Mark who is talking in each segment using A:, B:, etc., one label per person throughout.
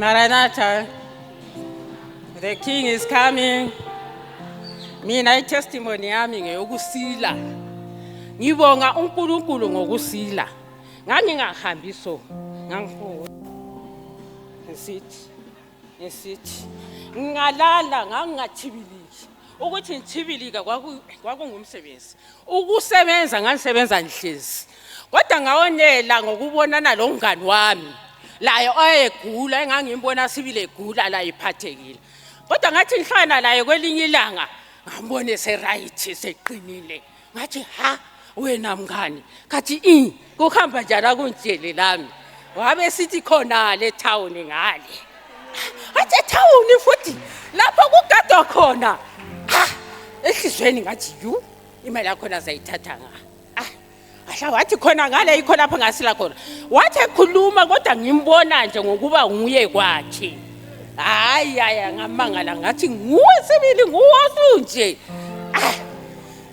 A: Maranatha, the King is coming. Mina i-testimony yami ngeyokusila. Ngibonga uNkulunkulu ngokusila. Ngangingahambi so, ngangifuthi. Ngisithi. Ngalala ngangingathibiliki. Ukuthi ngithibilika kwakungumsebenzi. Ukusebenza nganisebenza ngihlezi. Kodwa ngawonela ngokubonana lo mngani wami. Laye oyegula engangimbona sibile egula la iphathekile. Kodwa ngathi ngihlala laye kwelinye ilanga ngambone se-right seqinile. Ngathi ha wena mngani kathi kuhamba njalo akunjele lami. Wabe sithi khona le town ngale. Athi town futhi lapho kugadwa khona. Ehlizweni ngathi imali yakho azayithatha nga. Ahla wathi khona ngale ikho lapha ngasila khona. Wathi ekhuluma kodwa ngimbona nje ngokuba nguye kwakhe. Hayi ngamangala ngathi nguwe sibili nguwe nje.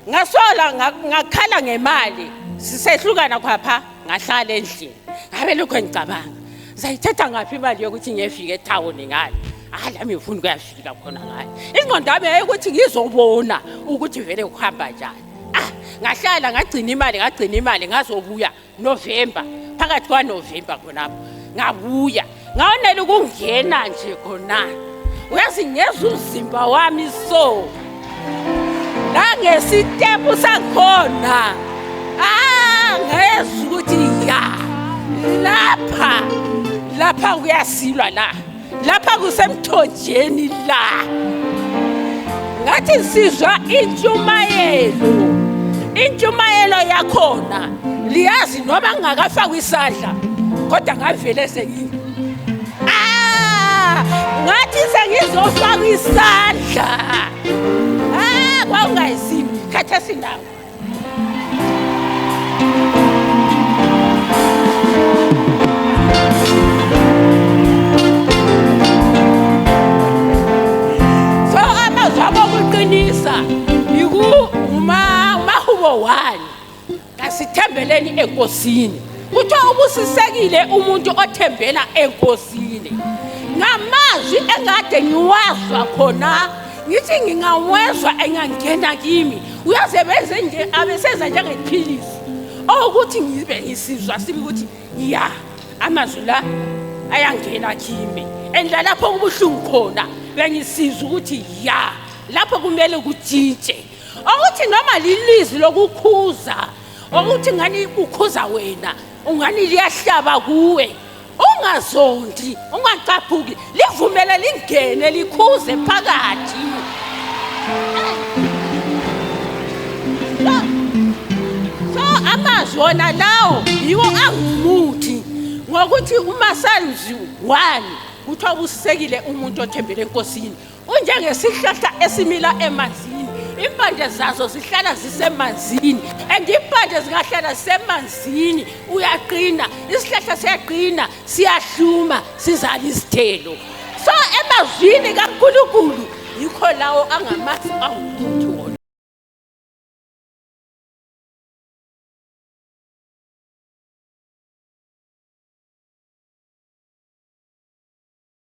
A: Ngasola ngakhala ngemali sisehlukana khapha ngahlala endlini. Ngabe lokho ngicabanga. Zayithatha ngaphi imali yokuthi ngiyefika eTown ngale. Lami ngifuna ukuyafika khona ngale. Ingqondo yami ukuthi ngizobona ukuthi vele ukuhamba njani. Ngahlala ngagcina imali ngazobuya November phakathi kwaNovember khonapho ngabuya ngawonela ukungena nje khona uyazi ngeza uzimba wami so la ngesitepu sakhona ngeza ukuthi lapha kuyasilwa lapha kusemthonjeni la ngathi sizwa intshumayelo yakhona liyazi noma ngingakafaka isandla kodwa ngavele sengini ngathi sengizofaka isandla kwawungayisimi khatha sindawo so amazwabo okuqinisa umahubo wani kasithembeleni enkosini kuthiwa ubusisekile umuntu othembela enkosini ngamazwi engade ngiwazwa khona ngithi ngingawezwa engangena kimi uyaze benze nje abesenza njengephilisi ukuthi ngibe ngisizwa sibi ukuthi amazwi la ayangena kimi endla lapho kubuhlungu khona bengisizwa ukuthi lapho kumele ukutshintshe ukuthi noma lilizwi lokukhuza ukuthi ngani ukhuza wena ungani liyahlaba kuwe ungazondi ungacaphuki livumele lingene likhuze phakathi so amazwi wona lawo yiwo angumuthi ngokuthi uMasalzi 1 kuthiwa ubusisekile umuntu othembele enkosini unjengesihlahla esimila emanzini impande zazo zihlala zisemanzini impande zingahlala zisemanzini uyaqina isihlahla siyaqina siyahluma sizala isithelo so emazwini kaNkulunkulu yikho lawo angamazi awumuntu wona